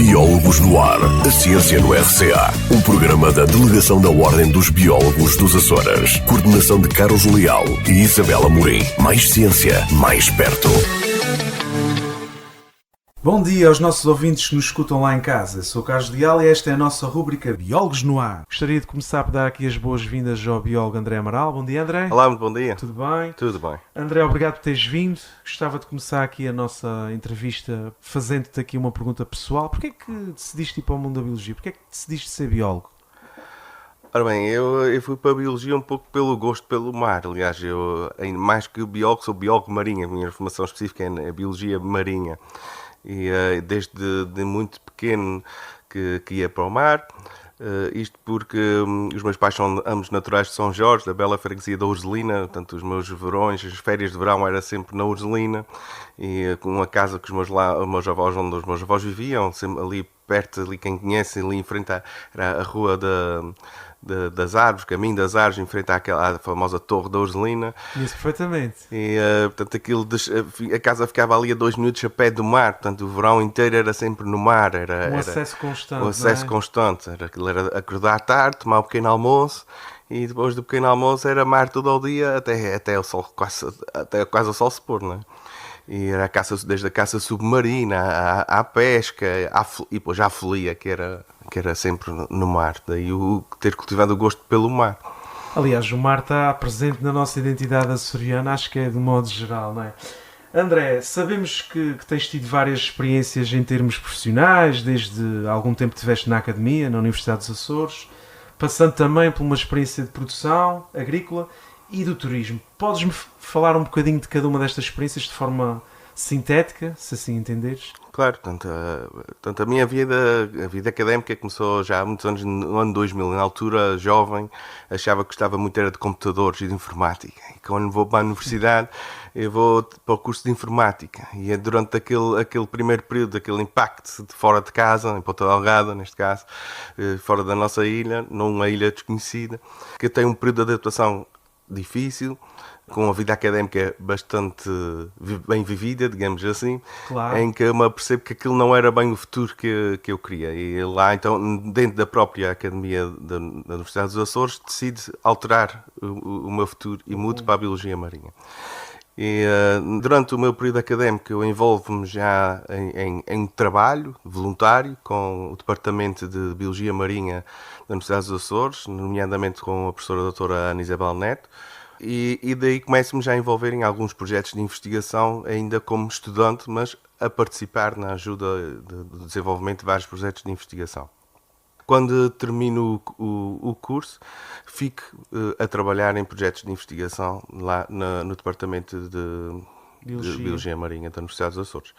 Biólogos no Ar, a ciência no RCA. Um programa da Delegação da Ordem dos Biólogos dos Açores. Coordenação de Carlos Leal e Isabela Morim. Mais ciência, mais perto. Bom dia aos nossos ouvintes que nos escutam lá em casa. Sou Carlos Leal e esta é a nossa rúbrica Biólogos no Ar. Gostaria de começar por dar aqui as boas-vindas ao biólogo André Amaral. Bom dia, André. Olá, muito bom dia. Tudo bem? Tudo bem. André, obrigado por teres vindo. Gostava de começar aqui a nossa entrevista fazendo-te aqui uma pergunta pessoal. Porquê é que decidiste ir para o mundo da biologia? Porquê é que decidiste ser biólogo? Ora bem, eu fui para a biologia um pouco pelo gosto pelo mar. Aliás, eu, mais que biólogo, sou biólogo marinho. A minha formação específica é a biologia marinha. E desde de muito pequeno que ia para o mar, isto porque os meus pais são ambos naturais de São Jorge, da bela freguesia da Urzelina, portanto os meus verões, as férias de verão era sempre na Urzelina, e com uma casa que os meus avós, onde os meus avós viviam, sempre ali perto, ali quem conhece, ali em frente era a rua das Árvores, Caminho das Árvores, em frente à famosa Torre da Urzelina. Isso, perfeitamente. E, portanto, a casa ficava ali a 2 minutos a pé do mar, portanto, o verão inteiro era sempre no mar. Era acesso constante. O acesso constante. Era acordar tarde, tomar um pequeno almoço, e depois do pequeno almoço era mar todo ao dia, até o sol, quase o sol se pôr, não é? E era desde a caça submarina, à pesca, e depois à folia, que era sempre no mar. Daí ter cultivado o gosto pelo mar. Aliás, o mar está presente na nossa identidade açoriana, acho que é de modo geral, não é? André, sabemos que tens tido várias experiências em termos profissionais, desde algum tempo que estiveste na academia, na Universidade dos Açores, passando também por uma experiência de produção agrícola e do turismo. Podes-me falar um bocadinho de cada uma destas experiências de forma sintética, se assim entenderes? Claro, portanto, a minha vida académica começou já há muitos anos, no ano 2000. Na altura, jovem, achava que gostava muito era de computadores e de informática. E quando vou para a universidade, eu vou para o curso de informática. E é durante aquele primeiro período, aquele impacto de fora de casa, em Ponta Delgada, neste caso, fora da nossa ilha, numa ilha desconhecida, que eu tenho um período de adaptação difícil, com uma vida académica bastante bem vivida, digamos assim, claro. Em que eu me apercebo que aquilo não era bem o futuro que eu queria. E lá, então, dentro da própria Academia da Universidade dos Açores, decido alterar o meu futuro e mudo para a Biologia Marinha. E durante o meu período académico eu envolvo-me já em trabalho voluntário com o Departamento de Biologia Marinha da Universidade dos Açores, nomeadamente com a professora doutora Ana Isabel Neto, e daí começo-me já a envolver em alguns projetos de investigação, ainda como estudante, mas a participar na ajuda do desenvolvimento de vários projetos de investigação. Quando termino o curso, fico a trabalhar em projetos de investigação lá no Departamento de Biologia Marinha da Universidade dos Açores.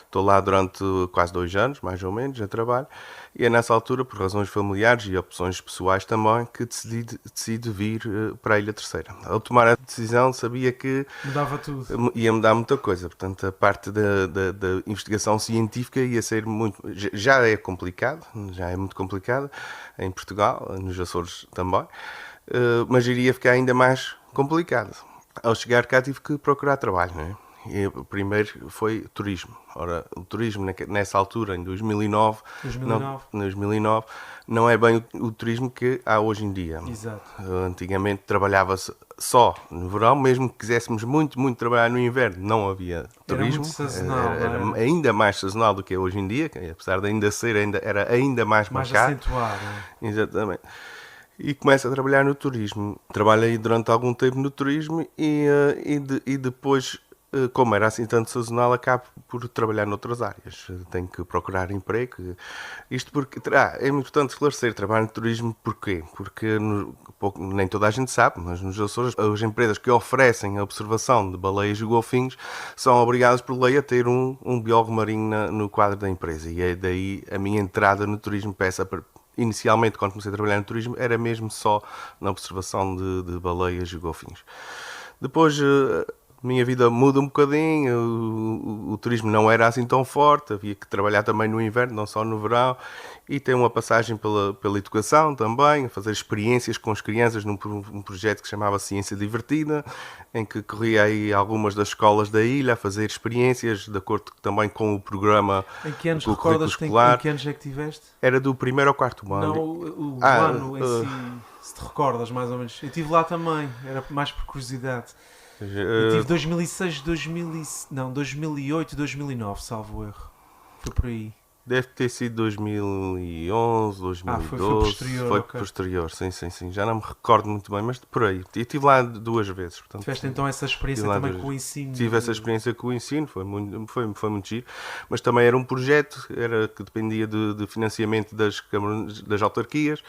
Estou lá durante quase 2 anos, mais ou menos, a trabalho, e é nessa altura, por razões familiares e opções pessoais também, que decido vir para a Ilha Terceira. Ao tomar a decisão, sabia que mudava tudo. Ia mudar muita coisa. Portanto, a parte da investigação científica ia ser muito... Já é complicado, já é muito complicado em Portugal, nos Açores também, mas iria ficar ainda mais complicado. Ao chegar cá tive que procurar trabalho, não é? E o primeiro foi turismo. Ora, o turismo nessa altura, em 2009, não é bem o turismo que há hoje em dia. Exato. Antigamente trabalhava-se só no verão, mesmo que quiséssemos muito, muito trabalhar no inverno, não havia turismo. Era muito sazonal, era ainda mais sazonal do que é hoje em dia, que apesar de ainda ser, era ainda mais marcado. Acentuado. Exatamente. E começo a trabalhar no turismo. Trabalhei durante algum tempo no turismo e depois, como era assim tanto sazonal, acabo por trabalhar noutras áreas. Tenho que procurar emprego. Isto porque é importante esclarecer, trabalho no turismo porquê? Porque nem toda a gente sabe, mas nos Açores as empresas que oferecem a observação de baleias e golfinhos são obrigadas por lei a ter um biólogo marinho no quadro da empresa. E é daí a minha entrada no turismo. Inicialmente, quando comecei a trabalhar no turismo, era mesmo só na observação de baleias e golfinhos. Depois, a minha vida muda um bocadinho, o turismo não era assim tão forte, havia que trabalhar também no inverno, não só no verão, e tem uma passagem pela educação também, fazer experiências com as crianças num projeto que se chamava Ciência Divertida, em que corria aí algumas das escolas da ilha a fazer experiências, de acordo também com o programa. Em que anos do recordas escolar. Em que anos é que tiveste? Era do primeiro ao quarto ano. Não, o ano em si, se te recordas mais ou menos. Eu estive lá também, era mais por curiosidade. Eu tive 2006, 2008, 2009, salvo erro. Foi por aí. Deve ter sido 2011, 2012. Foi posterior. Foi okay. posterior, sim. Já não me recordo muito bem, mas por aí. Eu estive lá 2 vezes. Portanto, tiveste então essa experiência também com o ensino? Tive essa experiência com o ensino, foi muito giro. Mas também era um projeto que dependia de financiamento das autarquias.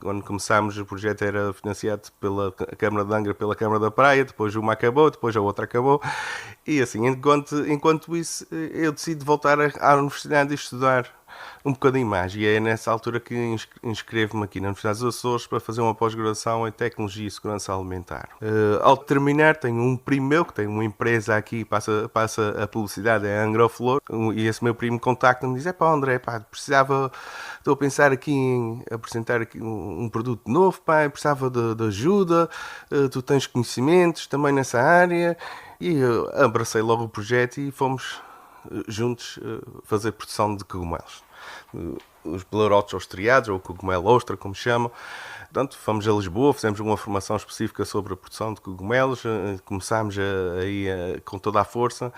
Quando começámos, o projeto era financiado pela Câmara de Angra, pela Câmara da Praia, depois uma acabou, depois a outra acabou. E assim, enquanto isso, eu decido voltar à universidade e estudar um bocadinho mais. E é nessa altura que inscrevo-me aqui na Universidade dos Açores para fazer uma pós-graduação em Tecnologia e Segurança Alimentar. Ao terminar, tenho um primo meu que tem uma empresa aqui, passa a publicidade, é a Angra Flor, e esse meu primo contacta-me e diz: André, estou a pensar aqui em apresentar aqui um produto novo, precisava de ajuda, tu tens conhecimentos também nessa área. E eu abracei logo o projeto e fomos juntos fazer produção de cogumelos. Os blaurotos austriados, ou cogumelo ostra, como chamam. Portanto, fomos a Lisboa, fizemos uma formação específica sobre a produção de cogumelos, começámos aí com toda a força,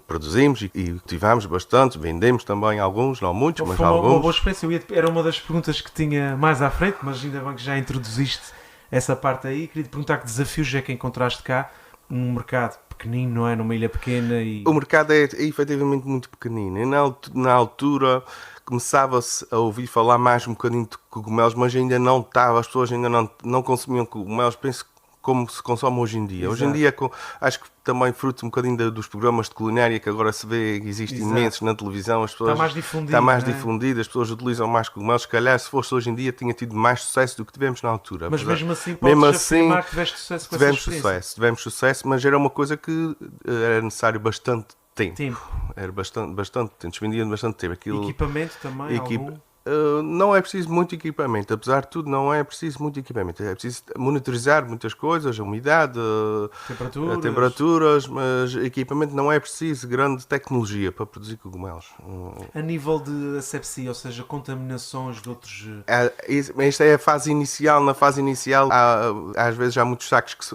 produzimos e cultivámos bastante, vendemos também alguns, não muitos, mas alguns. Foi uma boa experiência, era uma das perguntas que tinha mais à frente, mas ainda bem que já introduziste essa parte aí. Queria te perguntar que desafios é que encontraste cá, num mercado pequenino, não é? Numa ilha pequena. O mercado é efetivamente muito pequenino. E na altura começava-se a ouvir falar mais um bocadinho de cogumelos, mas ainda não estava, as pessoas ainda não consumiam cogumelos, penso como se consome hoje em dia. Exato. Hoje em dia, acho que também fruto um bocadinho dos programas de culinária que agora se vê, existem imensos na televisão, as pessoas, está mais difundido, as pessoas utilizam mais cogumelos. Se calhar, se fosse hoje em dia, tinha tido mais sucesso do que tivemos na altura. Mas mesmo assim, podes afirmar que tiveste sucesso com essa experiência? Tivemos sucesso, mas era uma coisa que era necessário bastante tempo. Era bastante tempo, despendia bastante tempo. Equipamento também, algum? Não é preciso muito equipamento, apesar de tudo, não é preciso muito equipamento. É preciso monitorizar muitas coisas, a umidade, temperaturas, mas equipamento não é preciso grande tecnologia para produzir cogumelos. A nível de asepsia, ou seja, contaminações de outros... Esta é a fase inicial. Na fase inicial, às vezes há muitos sacos,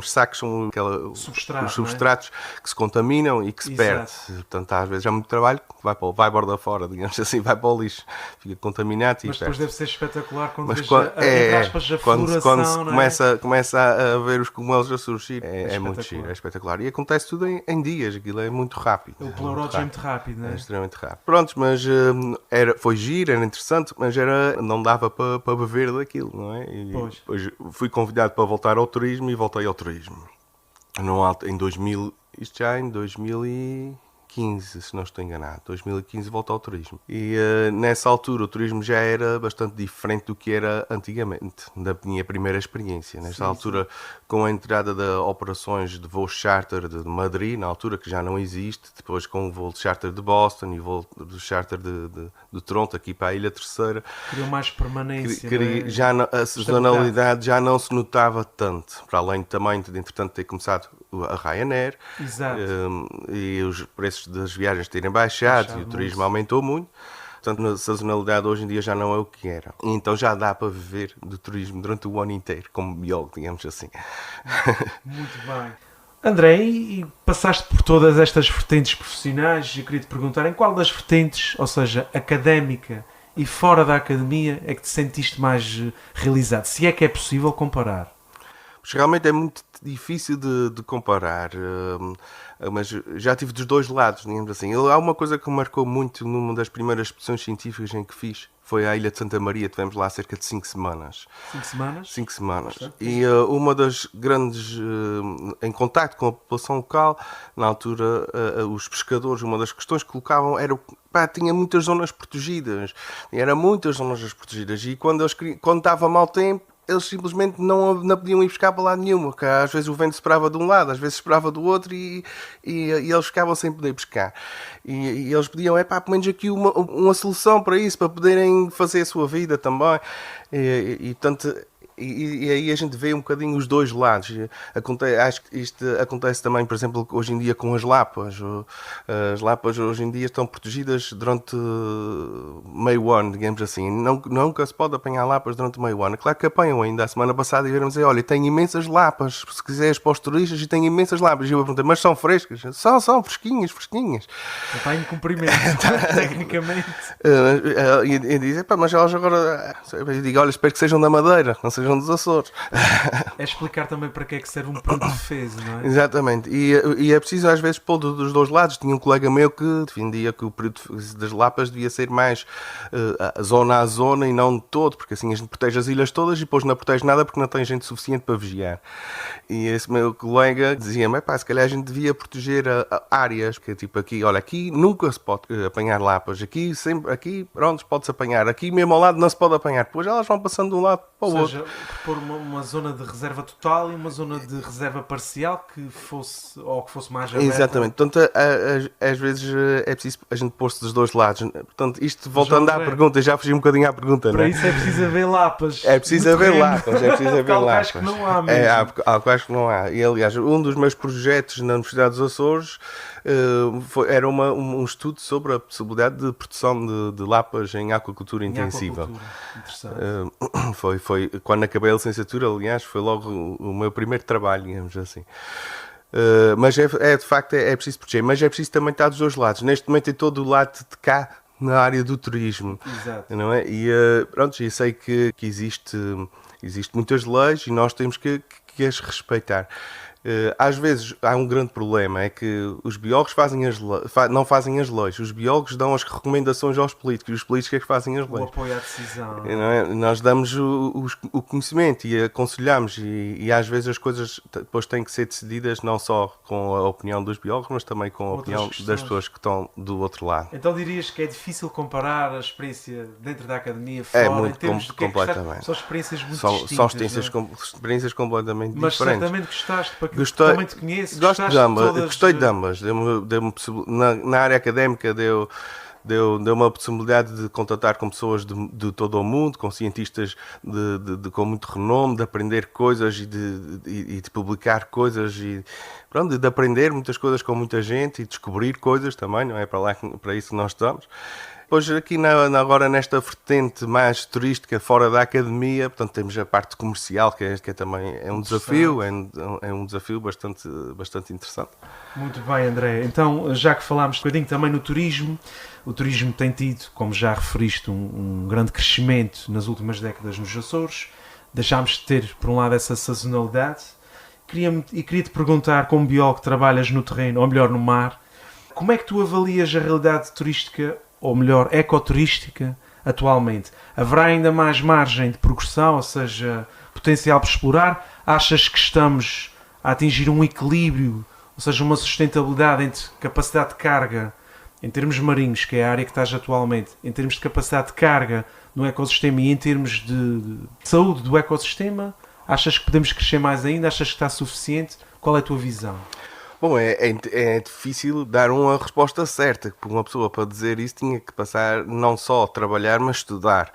sacos são os substratos que se contaminam e que se perdem. Portanto, às vezes há muito trabalho que vai borda fora, digamos assim, vai para o lixo. Fica contaminado. Mas depois deve ser espetacular quando vejo a floração, começa a ver os cogumelos a surgir. É muito giro, é espetacular. E acontece tudo em dias, aquilo é muito rápido. O pleurote é muito rápido, não é? É extremamente rápido. Pronto, mas foi giro, era interessante, mas não dava para beber daquilo, não é? E depois fui convidado para voltar ao turismo e voltei ao turismo. Em 2000, isto já em 2015, se não estou enganado. 2015 volta ao turismo. E nessa altura o turismo já era bastante diferente do que era antigamente, da minha primeira experiência. Nesta altura, com a entrada de operações de voo charter de Madrid, na altura que já não existe, depois com o voo de charter de Boston e o voo de charter de Toronto, aqui para a Ilha Terceira. Criou mais permanência. A sazonalidade já não se notava tanto, para além também de, entretanto, ter começado a Ryanair. Exato. E os preços das viagens terem baixado e o turismo aumentou muito. Portanto, a sazonalidade hoje em dia já não é o que era. E então já dá para viver do turismo durante o ano inteiro, como biólogo, digamos assim. Muito bem. André, e passaste por todas estas vertentes profissionais e eu queria te perguntar em qual das vertentes, ou seja, académica e fora da academia, é que te sentiste mais realizado? Se é que é possível comparar. Realmente é muito difícil de comparar, mas já tive dos dois lados, digamos assim. Há uma coisa que me marcou muito numa das primeiras expedições científicas em que fiz, foi à Ilha de Santa Maria, tivemos lá cerca de 5 semanas. 5 semanas? 5 semanas. E uma das grandes, em contacto com a população local, na altura, os pescadores, uma das questões que colocavam era tinha muitas zonas protegidas. E quando estava mau tempo, eles simplesmente não podiam ir buscar para lado nenhum, porque às vezes o vento esperava de um lado, às vezes esperava do outro e eles ficavam sem poder pescar. E eles pediam, pelo menos aqui uma solução para isso, para poderem fazer a sua vida também. Portanto, e aí a gente vê um bocadinho os dois lados. Acho que isto acontece também, por exemplo, hoje em dia com as lapas. As lapas hoje em dia estão protegidas durante meio ano, digamos assim. Nunca se pode apanhar lapas durante meio ano. Claro que apanham ainda. A semana passada vieram dizer, olha, tem imensas lapas, se quiseres para os turistas, e tem imensas lapas. E eu perguntei, mas são frescas? São fresquinhas. Está em cumprimento, tecnicamente. E dizem, mas elas agora... Eu digo, olha, espero que sejam da Madeira, não sejam dos Açores. É explicar também para que é que serve um período de defesa, não é? Exatamente. E é preciso às vezes pôr dos dois lados. Tinha um colega meu que defendia que o período das lapas devia ser mais zona a zona e não todo, porque assim a gente protege as ilhas todas e depois não protege nada porque não tem gente suficiente para vigiar. E esse meu colega dizia-me, se calhar a gente devia proteger áreas, que é tipo aqui, olha, aqui nunca se pode apanhar lapas, aqui pronto, pode-se apanhar, aqui mesmo ao lado não se pode apanhar, depois elas vão passando de um lado para o outro. Ou seja, propor uma zona de reserva total e uma zona de reserva parcial que fosse mais aberta. Exatamente, portanto às vezes é preciso a gente pôr-se dos dois lados. Portanto, isto voltando à pergunta, já fugi um bocadinho à pergunta, para isso é preciso haver lapas. É preciso haver lapas, Acho que não há mesmo. Acho que não há. E aliás, um dos meus projetos na Universidade dos Açores era um estudo sobre a possibilidade de produção de lapas em aquacultura intensiva. Interessante. Foi quando acabei a licenciatura, aliás, foi logo o meu primeiro trabalho, digamos assim. Mas de facto é preciso proteger, mas é preciso também estar dos dois lados. Neste momento é todo o lado de cá na área do turismo. Exato. Não é? E pronto, eu sei que existe muitas leis e nós temos que as respeitar. Às vezes há um grande problema, é que os biólogos não fazem as leis. Os biólogos dão as recomendações aos políticos e os políticos é que fazem as leis. O apoio à decisão. Não é? Nós damos o conhecimento e aconselhamos e às vezes as coisas depois têm que ser decididas não só com a opinião dos biólogos, mas também com a opinião das pessoas que estão do outro lado. Então dirias que é difícil comparar a experiência dentro da academia fora, é muito em termos de completamente. São experiências muito distintas. São experiências completamente mas diferentes. Mas certamente gostaste, para que também te conheces, gosto de ambas, gostei de ambas. Na área académica deu-me a possibilidade de contatar com pessoas de todo o mundo, com cientistas com muito renome, de aprender coisas e de publicar coisas e pronto, de aprender muitas coisas com muita gente e descobrir coisas também, não é para isso que nós estamos. Depois aqui agora nesta vertente mais turística fora da academia, portanto temos a parte comercial que também é um desafio, é um desafio bastante interessante. Muito bem, André. Então, já que falámos um bocadinho também no turismo, o turismo tem tido, como já referiste, um grande crescimento nas últimas décadas nos Açores. Deixámos de ter, por um lado, essa sazonalidade. Queria-te perguntar, como biólogo que trabalhas no terreno, ou melhor, no mar, como é que tu avalias a realidade turística, ou melhor, ecoturística, atualmente? Haverá ainda mais margem de progressão, ou seja, potencial para explorar? Achas que estamos a atingir um equilíbrio, ou seja, uma sustentabilidade entre capacidade de carga, em termos marinhos, que é a área que estás atualmente, em termos de capacidade de carga no ecossistema e em termos de saúde do ecossistema? Achas que podemos crescer mais ainda? Achas que está suficiente? Qual é a tua visão? Bom, é difícil dar uma resposta certa, porque uma pessoa para dizer isso tinha que passar não só a trabalhar, mas estudar.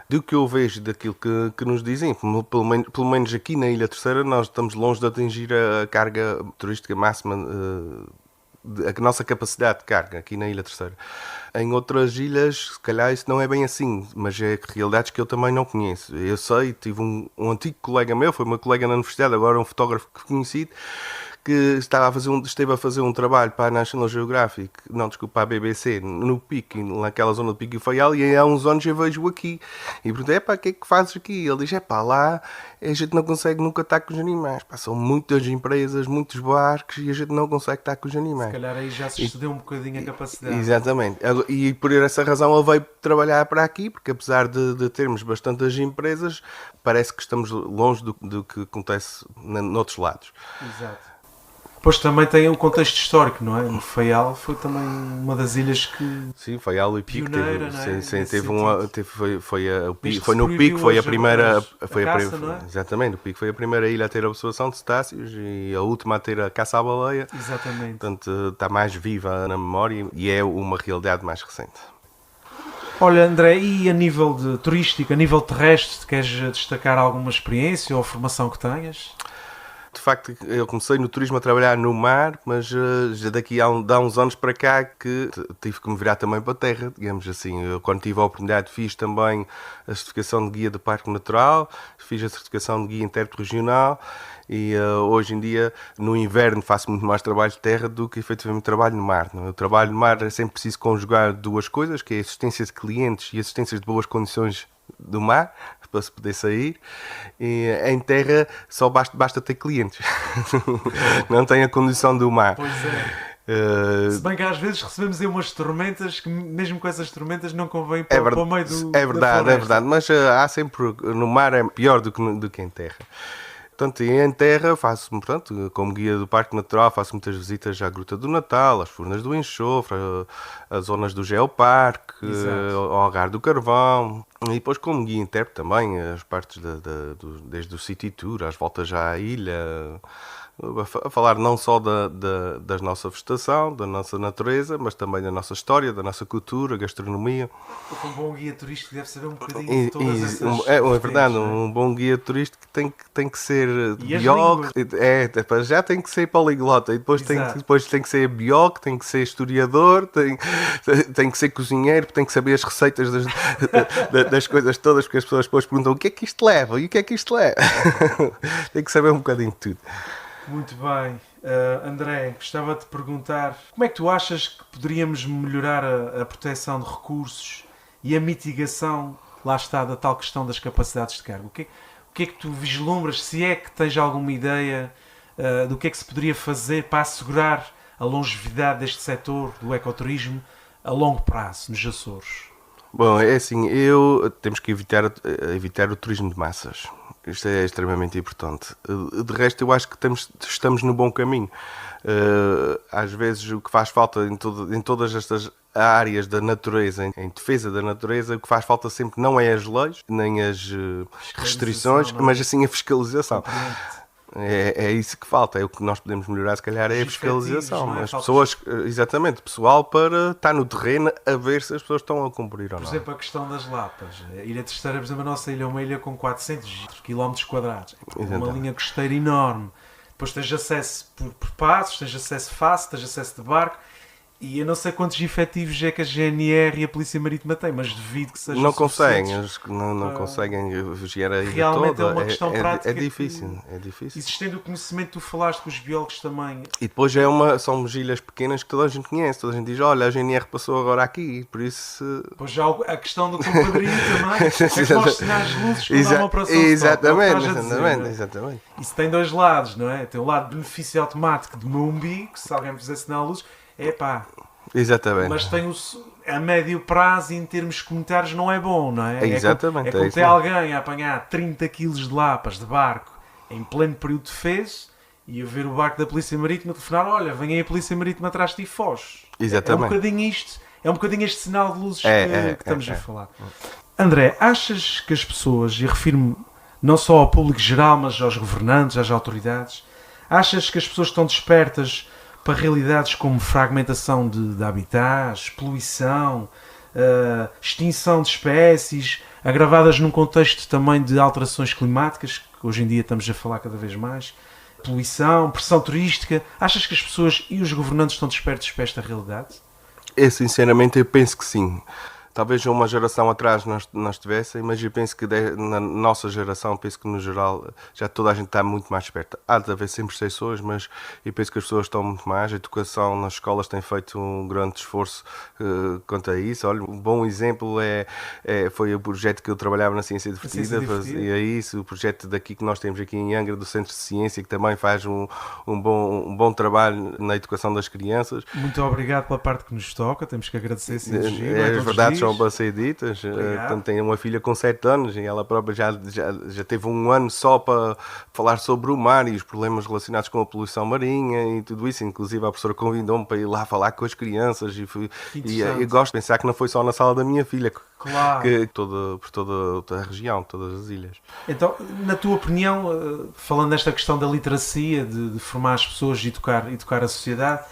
Do que eu vejo daquilo que nos dizem, pelo menos aqui na Ilha Terceira, nós estamos longe de atingir a carga turística máxima, a nossa capacidade de carga aqui na Ilha Terceira. Em outras ilhas, se calhar isso não é bem assim, mas é realidades que eu também não conheço. Eu sei, tive um antigo colega meu, foi meu colega na universidade, agora um fotógrafo que conheci, que esteve a fazer um trabalho para a National Geographic, para a BBC, no Pico, naquela zona do Pico e Faial, e há uns anos eu vejo aqui. E perguntei, o que é que fazes aqui? Ele diz, lá a gente não consegue nunca estar com os animais. São muitas empresas, muitos barcos e a gente não consegue estar com os animais. Se calhar aí já se excedeu um bocadinho a capacidade. Exatamente. E por essa razão ele veio trabalhar para aqui, porque apesar de termos bastantes empresas, parece que estamos longe do que acontece noutros lados. Exato. Pois também tem um contexto histórico, não é? O Faial foi também uma das ilhas que... Sim, Faial e Pico pioneira, não é? foi no Pico, foi a primeira, caça, não é? exatamente, o Pico foi a primeira ilha a ter a observação de cetáceos e a última a ter a caça à baleia. Exatamente. Portanto, está mais viva na memória e é uma realidade mais recente. Olha, André, e a nível turístico, a nível terrestre, queres destacar alguma experiência ou formação que tenhas? De facto, eu comecei no turismo a trabalhar no mar, mas já daqui há uns anos para cá que tive que me virar também para a terra, digamos assim. Eu, quando tive a oportunidade, fiz também a certificação de guia de parque natural, fiz a certificação de guia intérprete regional e hoje em dia, no inverno, faço muito mais trabalho de terra do que efetivamente trabalho no mar. O trabalho no mar é sempre preciso conjugar duas coisas, que é a assistência de clientes e assistência de boas condições do mar, para se poder sair, e em terra só basta ter clientes, não tem a condição do mar. Pois é. Se bem que às vezes recebemos aí umas tormentas que mesmo com essas tormentas não convém para o meio do é verdade, mas há sempre, no mar é pior do que em terra. Portanto, em terra faço, portanto, como guia do Parque Natural, faço muitas visitas à Gruta do Natal, às Furnas do Enxofre, às zonas do Geoparque, ao Algar do Carvão. E depois como guia intérprete também, as partes desde o City Tour, às voltas já à ilha, a falar não só da nossa vegetação, da nossa natureza, mas também da nossa história, da nossa cultura, gastronomia. Um bom guia turístico deve saber um bocadinho de todas essas É verdade, um bom guia turístico tem que ser biólogo, já tem que ser poliglota, e depois tem que ser biólogo, tem que ser historiador, tem que ser cozinheiro, tem que saber as receitas das coisas todas, porque as pessoas depois perguntam o que é que isto leva e o que é que isto leva. Tem que saber um bocadinho de tudo. Muito bem. André, gostava de perguntar como é que tu achas que poderíamos melhorar a proteção de recursos e a mitigação, lá está, da tal questão das capacidades de carga? O que é que tu vislumbras, se é que tens alguma ideia do que é que se poderia fazer para assegurar a longevidade deste setor do ecoturismo a longo prazo, nos Açores? Bom, é assim, temos que evitar o turismo de massas. Isto é extremamente importante. De resto, eu acho que estamos no bom caminho. Às vezes, o que faz falta em todas estas áreas da natureza, em defesa da natureza, o que faz falta sempre não é as leis, nem as restrições, mas assim a fiscalização. É isso que falta, é o que nós podemos melhorar, se calhar, é a fiscalização. As pessoas, exatamente, pessoal, para estar no terreno a ver se as pessoas estão a cumprir ou não. Por exemplo, a questão das lapas. A Ilha Terceira, por exemplo, a nossa ilha é uma ilha com 400 km quadrados. É uma linha costeira enorme. Depois tens acesso por passos, tens acesso fácil, tens acesso de barco. E eu não sei quantos efetivos é que a GNR e a Polícia Marítima têm, mas devido que sejam não conseguem vigiar a ilha realmente toda. É uma questão prática. É difícil. Existendo o conhecimento, tu falaste com os biólogos também. E depois são ilhas pequenas que toda a gente conhece. Toda a gente diz, olha, a GNR passou agora aqui, por isso... Pois já a questão do compadrinho também, é que nós sinais de luzes quando há uma operação Exatamente. Isso tem dois lados, não é? Tem o lado de benefício automático do meu umbigo, se alguém fizer sinal de luzes, exatamente. Mas tem a médio prazo, em termos comunitários, não é bom, não é? Exatamente. É como ter alguém a apanhar 30 kg de lapas de barco em pleno período de fez e a ver o barco da Polícia Marítima telefonar, olha, vem aí a Polícia Marítima atrás de ti e foge. Exatamente. É um bocadinho isto, é um bocadinho este sinal de luzes que estamos a falar. André, achas que as pessoas, e refiro-me não só ao público geral, mas aos governantes, às autoridades, achas que as pessoas estão despertas para realidades como fragmentação de habitats, poluição, extinção de espécies, agravadas num contexto também de alterações climáticas, que hoje em dia estamos a falar cada vez mais, poluição, pressão turística? Achas que as pessoas e os governantes estão despertos para esta realidade? Sinceramente, eu penso que sim. Talvez uma geração atrás nós tivessem, mas eu penso que na nossa geração, penso que no geral já toda a gente está muito mais esperta. Há de haver sempre exceções, mas eu penso que as pessoas estão muito mais. A educação nas escolas tem feito um grande esforço quanto a isso. Olha, um bom exemplo foi o projeto que eu trabalhava na Ciência Divertida. Fazia isso, o projeto daqui que nós temos aqui em Angra, do Centro de Ciência, que também faz um bom trabalho na educação das crianças. Muito obrigado pela parte que nos toca, temos que agradecer esse É verdade, são para ser ditas. Portanto, tenho uma filha com 7 anos e ela própria já teve um ano só para falar sobre o mar e os problemas relacionados com a poluição marinha e tudo isso. Inclusive a professora convidou-me para ir lá falar com as crianças e gosto de pensar que não foi só na sala da minha filha, claro, que por toda a região, todas as ilhas. Então, na tua opinião, falando nesta questão da literacia, de formar as pessoas e educar a sociedade,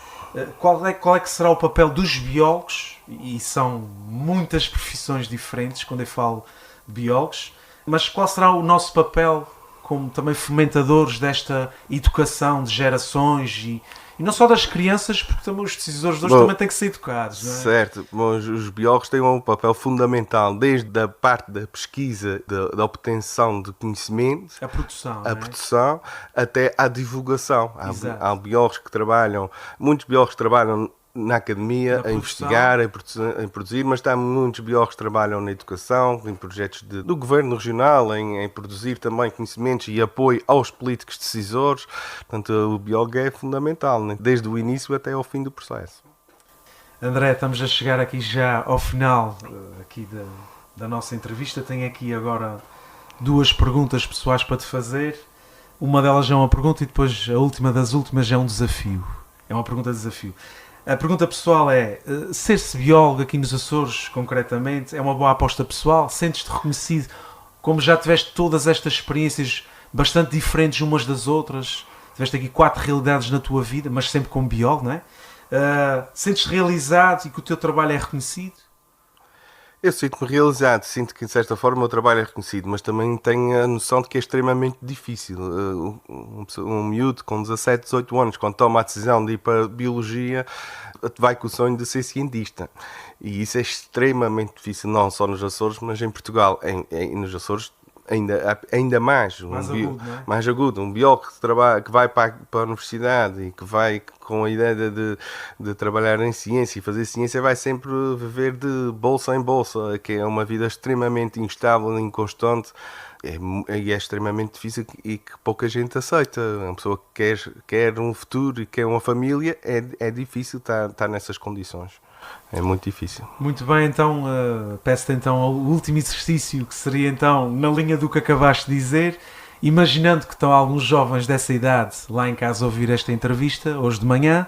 qual é que será o papel dos biólogos? E são muitas profissões diferentes quando eu falo de biólogos, mas qual será o nosso papel como também fomentadores desta educação de gerações e não só das crianças, porque também os decisores de hoje também têm que ser educados, não é? Certo, mas os biólogos têm um papel fundamental, desde a parte da pesquisa, da obtenção de conhecimento, a produção, até à divulgação. Há biólogos que trabalham, muitos biólogos trabalham na academia, a investigar, em produzir, mas há muitos biólogos que trabalham na educação, em projetos do governo regional, em produzir também conhecimentos e apoio aos políticos decisores. Portanto, o biólogo é fundamental, né? Desde o início até ao fim do processo. André, estamos a chegar aqui já ao final aqui da nossa entrevista. Tenho aqui agora 2 perguntas pessoais para te fazer. Uma delas é uma pergunta e depois a última das últimas é um desafio. É uma pergunta de desafio. A pergunta pessoal é, ser-se biólogo aqui nos Açores, concretamente, é uma boa aposta pessoal? Sentes-te reconhecido, como já tiveste todas estas experiências bastante diferentes umas das outras, tiveste aqui 4 realidades na tua vida, mas sempre como biólogo, não é? Sentes-te realizado e que o teu trabalho é reconhecido? Eu sinto-me realizado, sinto que de certa forma o meu trabalho é reconhecido, mas também tenho a noção de que é extremamente difícil. Um miúdo com 17, 18 anos, quando toma a decisão de ir para a biologia, vai com o sonho de ser cientista. E isso é extremamente difícil, não só nos Açores, mas em Portugal. Nos Açores ainda mais. Mais agudo. Um biólogo que vai para a universidade e que vai com a ideia de trabalhar em ciência e fazer ciência, vai sempre viver de bolsa em bolsa, que é uma vida extremamente instável e inconstante. É extremamente difícil e que pouca gente aceita. Uma pessoa que quer um futuro e quer uma família, é difícil estar nessas condições. É muito difícil. Muito bem, então peço-te então o último exercício, que seria então na linha do que acabaste de dizer, imaginando que estão alguns jovens dessa idade lá em casa a ouvir esta entrevista, hoje de manhã,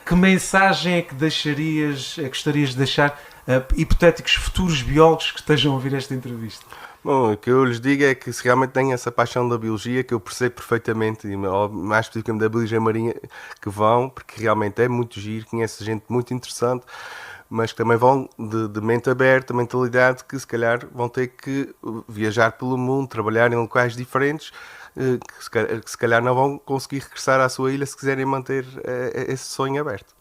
que mensagem é que gostarias de deixar a hipotéticos futuros biólogos que estejam a ouvir esta entrevista? Bom, o que eu lhes digo é que se realmente têm essa paixão da biologia, que eu percebo perfeitamente, e mais especificamente da biologia marinha, que vão, porque realmente é muito giro, conhece gente muito interessante, mas que também vão de mente aberta, mentalidade, que se calhar vão ter que viajar pelo mundo, trabalhar em locais diferentes, que se calhar não vão conseguir regressar à sua ilha se quiserem manter esse sonho aberto.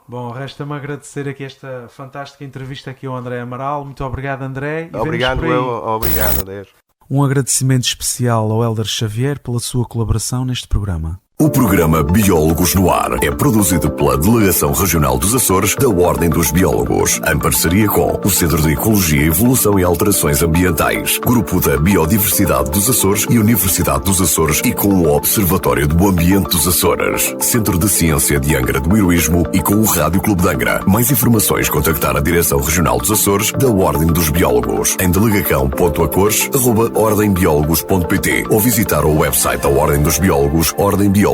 Bom, resta-me agradecer aqui esta fantástica entrevista aqui ao André Amaral. Muito obrigado, André. Obrigado, obrigado, Adeus. Um agradecimento especial ao Hélder Xavier pela sua colaboração neste programa. O programa Biólogos no Ar é produzido pela Delegação Regional dos Açores da Ordem dos Biólogos, em parceria com o Centro de Ecologia, Evolução e Alterações Ambientais, Grupo da Biodiversidade dos Açores e Universidade dos Açores e com o Observatório do Ambiente dos Açores, Centro de Ciência de Angra do Heroísmo e com o Rádio Clube de Angra. Mais informações, contactar a Direção Regional dos Açores da Ordem dos Biólogos em delegacão.acores@ordembiólogos.pt ou visitar o website da Ordem dos Biólogos, ordembiólogos.pt.